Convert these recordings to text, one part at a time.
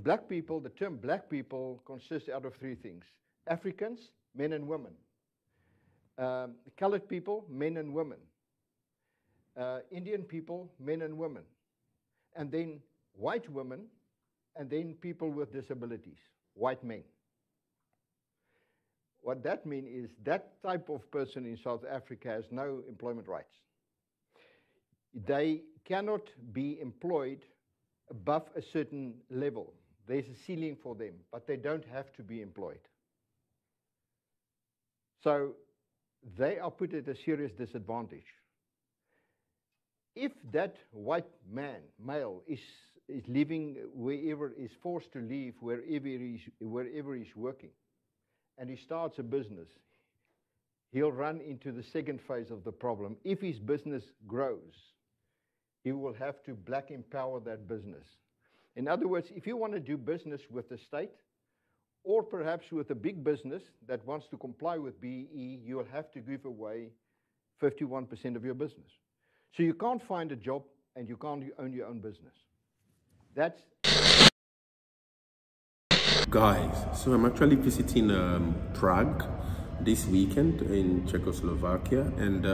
black people, the term black people consists out of three things: Africans, men and women; colored people, men and women; Indian people, men and women; and then white women, and then people with disabilities, white men. What that means is that type of person in South Africa has no employment rights. They cannot be employed above a certain level. There's a ceiling for them, but they don't have to be employed. So they are put at a serious disadvantage. If that white man, male, is living wherever, is forced to leave wherever he's working, and he starts a business, he'll run into the second phase of the problem. If his business grows, he will have to black empower that business. In other words, if you want to do business with the state, or perhaps with a big business that wants to comply with BEE, you will have to give away 51% of your business. So you can't find a job and you can't own your own business. That's... Guys, so I'm actually visiting Prague this weekend in Czechoslovakia, and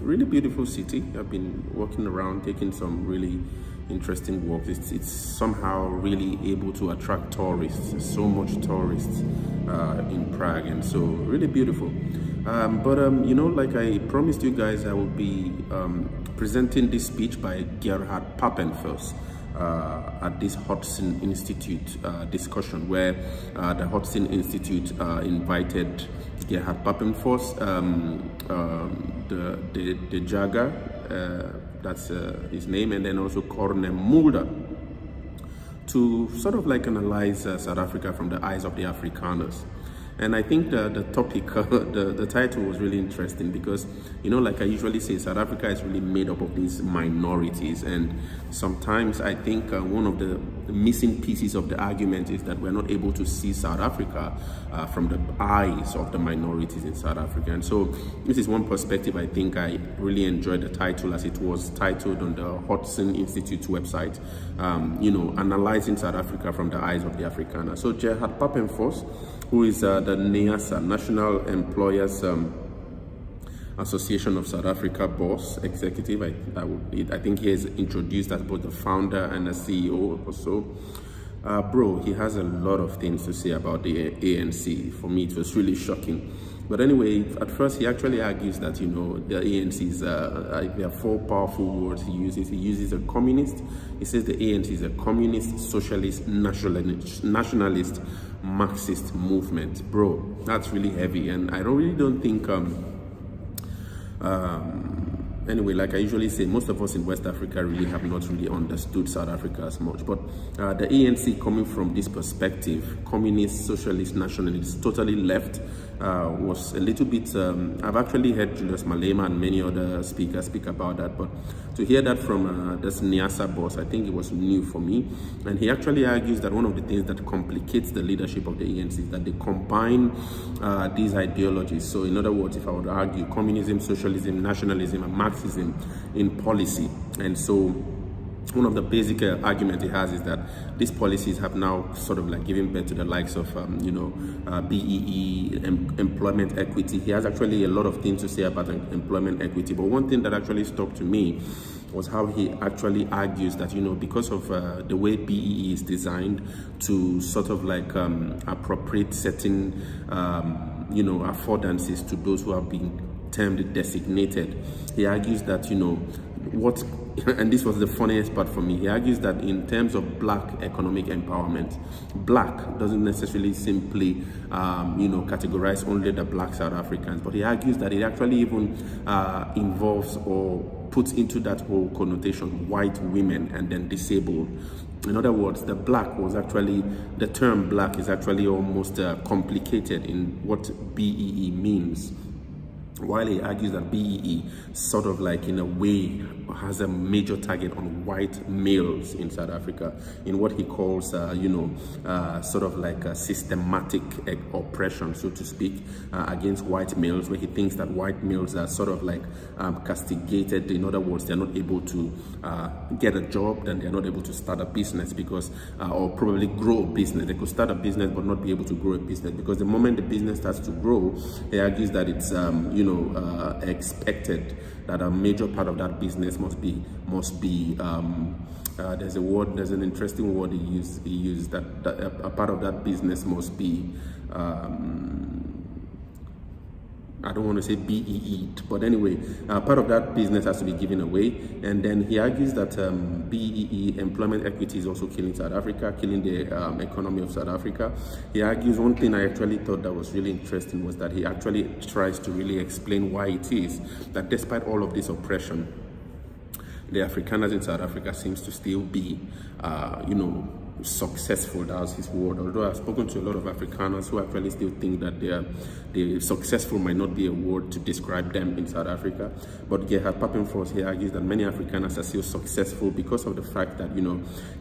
really beautiful city. I've been walking around, taking some really interesting walks. It's somehow really able to attract tourists. There's so much tourists in Prague, and so really beautiful. You know, like I promised you guys, I will be presenting this speech by Gerhard Papenfuss at this Hudson Institute discussion, where the Hudson Institute invited Gerhard Papenfuss, the Jager, that's his name, and then also Corne Mulder, to sort of like analyze South Africa from the eyes of the Afrikaners. And I think the topic, the title was really interesting because, you know, like I usually say, South Africa is really made up of these minorities. And sometimes I think one of the missing pieces of the argument is that we're not able to see South Africa from the eyes of the minorities in South Africa. And so this is one perspective. I think I really enjoyed the title as it was titled on the Hudson Institute's website, you know, analyzing South Africa from the eyes of the Afrikaner. So Gerhard Papenfuss, who is the NEASA, National Employers Association of South Africa boss, executive. I think he is introduced as both the founder and the CEO also. Bro, he has a lot of things to say about the ANC. For me, it was really shocking. But anyway, at first he actually argues that, you know, the ANC is, there are four powerful words he uses. He uses a communist. He says the ANC is a communist, socialist, nationalist, Marxist movement. Bro, that's really heavy, and I really don't think anyway, like I usually say, most of us in West Africa really have not really understood South Africa as much. But the ANC, coming from this perspective, communist, socialist, nationalist, totally left, was a little bit, I've actually heard Julius Malema and many other speakers speak about that, but to hear that from this NEASA boss, I think it was new for me. And he actually argues that one of the things that complicates the leadership of the ANC is that they combine these ideologies. So in other words, if I would argue communism, socialism, nationalism, and Marxism in policy. And so one of the basic arguments he has is that these policies have now sort of like given birth to the likes of, you know, BEE, employment equity. He has actually a lot of things to say about employment equity. But one thing that actually stuck to me was how he actually argues that, you know, because of the way BEE is designed to sort of like appropriate certain, you know, affordances to those who have been termed designated. He argues that, you know, what, and this was the funniest part for me, he argues that in terms of black economic empowerment, black doesn't necessarily simply, you know, categorize only the black South Africans, but he argues that it actually even involves or puts into that whole connotation white women and then disabled. In other words, the black was actually, the term black is actually almost complicated in what BEE means. while he argues that BEE sort of like in a way has a major target on white males in South Africa in what he calls, sort of like a systematic oppression, so to speak, against white males, where he thinks that white males are sort of like castigated. In other words, they're not able to get a job, then they're not able to start a business because, or probably grow a business. They could start a business but not be able to grow a business, because the moment the business starts to grow, he argues that it's, expected that a major part of that business must be there's an interesting word he used that a part of that business must be I don't want to say BEE'd, but anyway, part of that business has to be given away. And then he argues that BEE, employment equity, is also killing South Africa, killing the economy of South Africa. He argues, one thing I actually thought that was really interesting was that he actually tries to really explain why it is that despite all of this oppression, the Afrikaners in South Africa seems to still be, successful. That was his word. Although I've spoken to a lot of Afrikaners who actually still think that the successful might not be a word to describe them in South Africa. But Gerhard Papenfrost, he argues that many Afrikaners are still successful because of the fact that,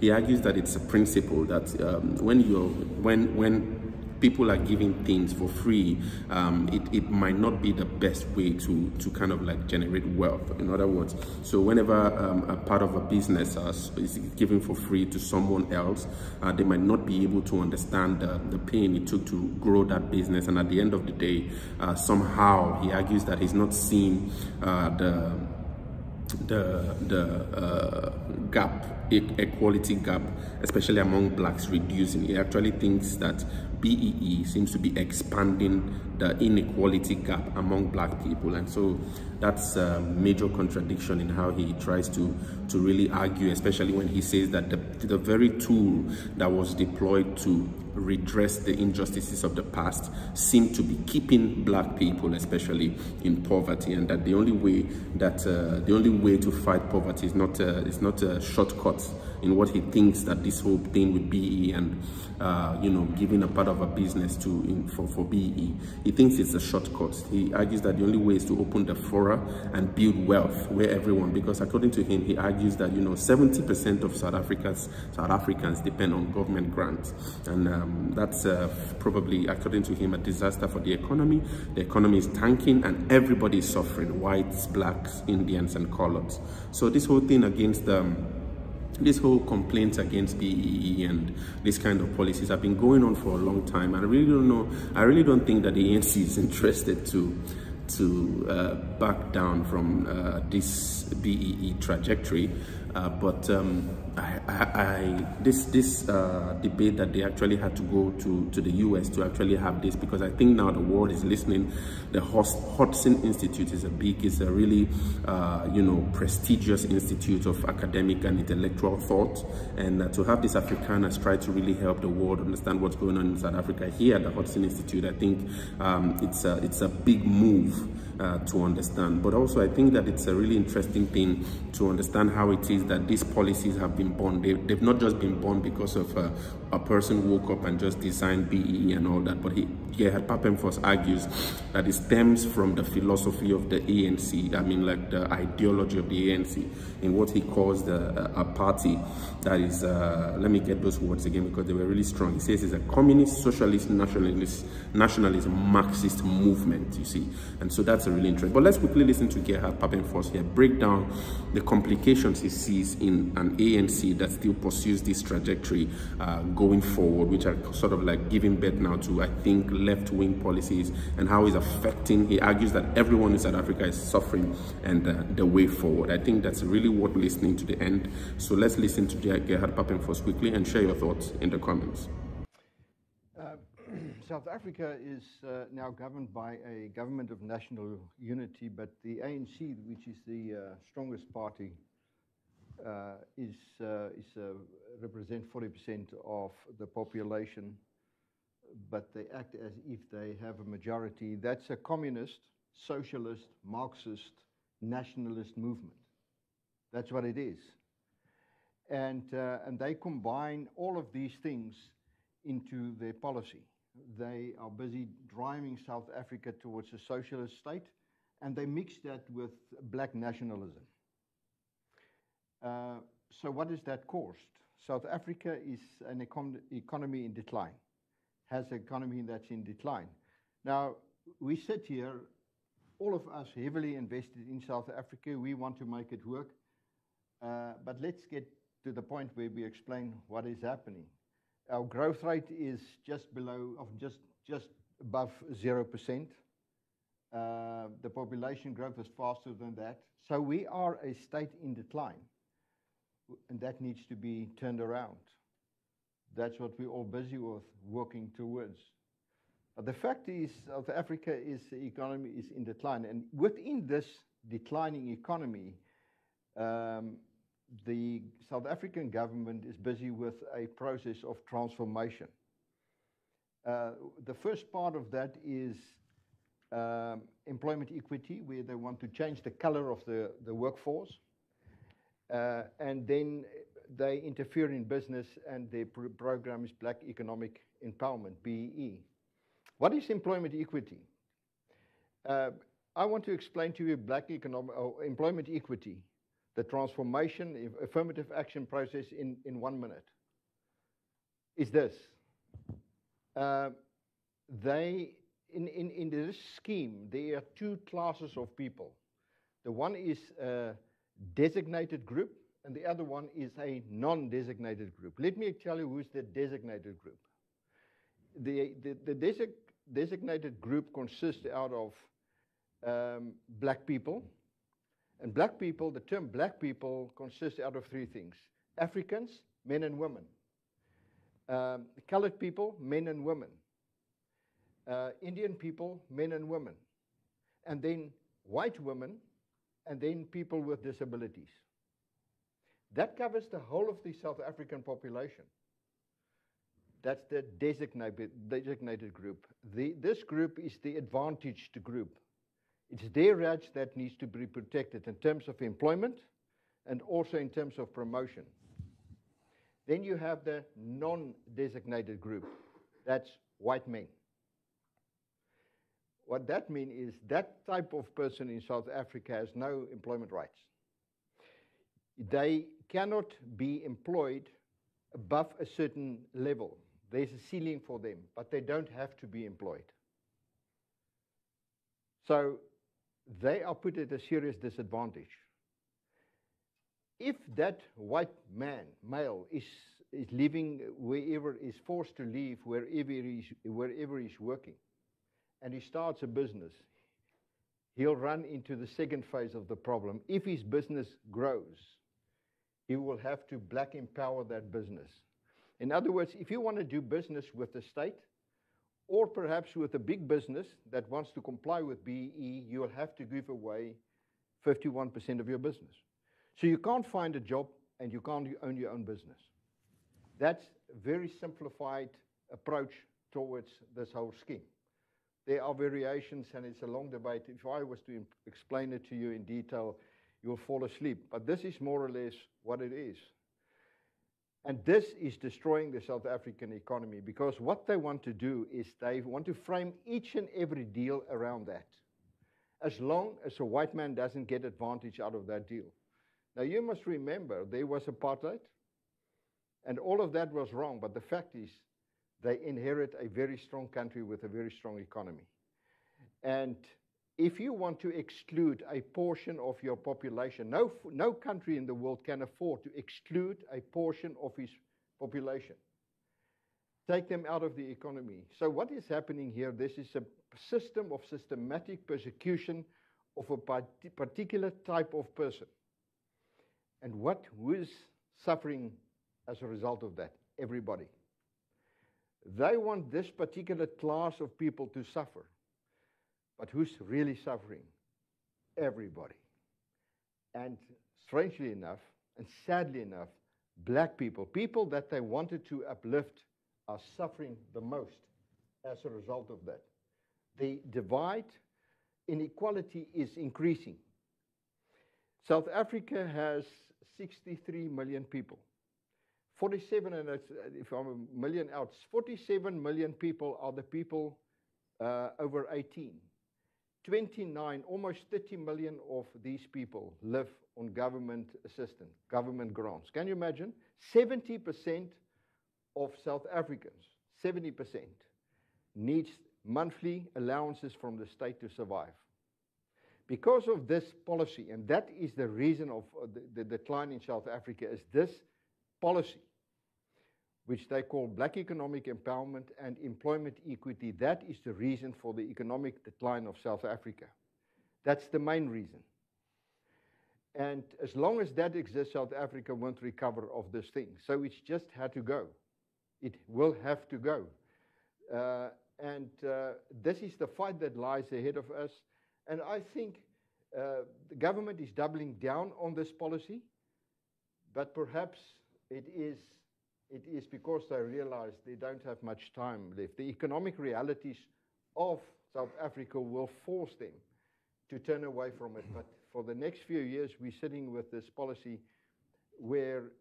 he argues that it's a principle that when people are giving things for free, it might not be the best way to kind of like generate wealth, in other words. So whenever a part of a business is given for free to someone else, they might not be able to understand the pain it took to grow that business. And at the end of the day, somehow he argues that he's not seeing the equality gap, especially among blacks, reducing. He actually thinks that BEE seems to be expanding the inequality gap among black people, and so that's a major contradiction in how he tries to really argue, especially when he says that the very tool that was deployed to redress the injustices of the past seem to be keeping black people, especially in poverty, and that the only way to fight poverty is not a shortcut in what he thinks that this whole thing with BEE and giving a part of a business for BEE. He thinks it's a shortcut. He argues that the only way is to open the fora and build wealth where everyone, because according to him, he argues that 70% of South Africans depend on government grants, and that's probably, according to him, a disaster for the economy. The economy is tanking and everybody is suffering: whites, blacks, Indians, and coloreds. So this whole thing against this whole complaints against BEE and this kind of policies have been going on for a long time, and I really don't think that the ANC is interested to back down from this BEE trajectory. But this debate that they actually had to go to the US to actually have this, because I think now the world is listening. The Hudson Institute is a really prestigious institute of academic and intellectual thought, and to have these Afrikaners try to really help the world understand what's going on in South Africa here at the Hudson Institute, I think it's a big move to understand. But also I think that it's a really interesting thing to understand how it is that these policies have been born. They've not just been born because of a person woke up and just designed BEE and all that, but Gerhard Papenfrost argues that it stems from the philosophy of the ANC, like the ideology of the ANC, in what he calls a party that is, let me get those words again because they were really strong. He says it's a communist, socialist, nationalist, Marxist movement, you see. And so that's a really interesting. But let's quickly listen to Gerhard Papenfrost here, break down the complications he sees in an ANC that still pursues this trajectory going forward, which are sort of like giving birth now to, I think, left-wing policies, and how it's affecting. He argues that everyone in South Africa is suffering, and the way forward. I think that's really worth listening to the end. So let's listen to Gerhard Papenfrost quickly and share your thoughts in the comments. South Africa is now governed by a government of national unity, but the ANC, which is the strongest party, represent 40% of the population, but they act as if they have a majority. That's a communist, socialist, Marxist, nationalist movement. That's what it is. And they combine all of these things into their policy. They are busy driving South Africa towards a socialist state, and they mix that with black nationalism. So what is that caused? South Africa is an economy in decline, has an economy that's in decline. Now, we sit here, all of us heavily invested in South Africa. We want to make it work. But let's get to the point where we explain what is happening. Our growth rate is just above 0%. The population growth is faster than that. So we are a state in decline, and that needs to be turned around. That's what we're all busy with, working towards. But the fact is, South Africa the economy is in decline, and within this declining economy, the South African government is busy with a process of transformation. The first part of that is employment equity, where they want to change the color of the workforce. And then they interfere in business, and their program is Black Economic Empowerment, BEE. What is employment equity? I want to explain to you employment equity, the transformation, affirmative action process in 1 minute. Is this. In this scheme, there are two classes of people. The one is a designated group, and the other one is a non-designated group. Let me tell you who's the designated group. The designated group consists out of black people. And black people, the term black people consists out of three things: Africans, men and women. Colored people, men and women. Indian people, men and women. And then white women, and then people with disabilities. That covers the whole of the South African population. That's the designated group. This group is the advantaged group. It's their rights that needs to be protected in terms of employment and also in terms of promotion. Then you have the non-designated group. That's white men. What that means is that type of person in South Africa has no employment rights. They cannot be employed above a certain level. There's a ceiling for them, but they don't have to be employed. So they are put at a serious disadvantage. If that white male is living wherever, is forced to leave wherever he's working, and he starts a business, he'll run into the second phase of the problem. If his business grows, he will have to black empower that business. In other words, if you want to do business with the state, or perhaps with a big business that wants to comply with BEE, you will have to give away 51% of your business. So you can't find a job and you can't own your own business. That's a very simplified approach towards this whole scheme. There are variations, and it's a long debate. If I was to explain it to you in detail, you'll fall asleep. But this is more or less what it is. And this is destroying the South African economy, because what they want to do is they want to frame each and every deal around that, as long as a white man doesn't get advantage out of that deal. Now, you must remember, there was apartheid, and all of that was wrong, but the fact is, they inherit a very strong country with a very strong economy. And if you want to exclude a portion of your population, no country in the world can afford to exclude a portion of its population. Take them out of the economy. So what is happening here? This is a system of systematic persecution of a particular type of person. And who is suffering as a result of that? Everybody. They want this particular class of people to suffer. But who's really suffering? Everybody. And strangely enough, and sadly enough, black people, people that they wanted to uplift, are suffering the most as a result of that. The divide, inequality is increasing. South Africa has 63 million people. 47, and if I'm a million out, 47 million people are the people over 18. 29, almost 30 million of these people live on government assistance, government grants. Can you imagine? 70% of South Africans, 70%, needs monthly allowances from the state to survive. Because of this policy, and that is the reason of the decline in South Africa, is this policy, which they call black economic empowerment and employment equity. That is the reason for the economic decline of South Africa. That's the main reason. And as long as that exists, South Africa won't recover of this thing. So it's just had to go. It will have to go. This is the fight that lies ahead of us. And I think the government is doubling down on this policy, but perhaps it is because they realize they don't have much time left. The economic realities of South Africa will force them to turn away from it. But for the next few years, we're sitting with this policy where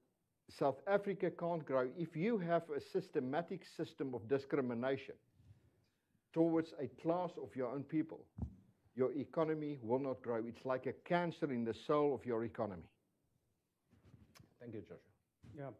South Africa can't grow. If you have a systematic system of discrimination towards a class of your own people, your economy will not grow. It's like a cancer in the soul of your economy. Thank you, Joshua. Yeah.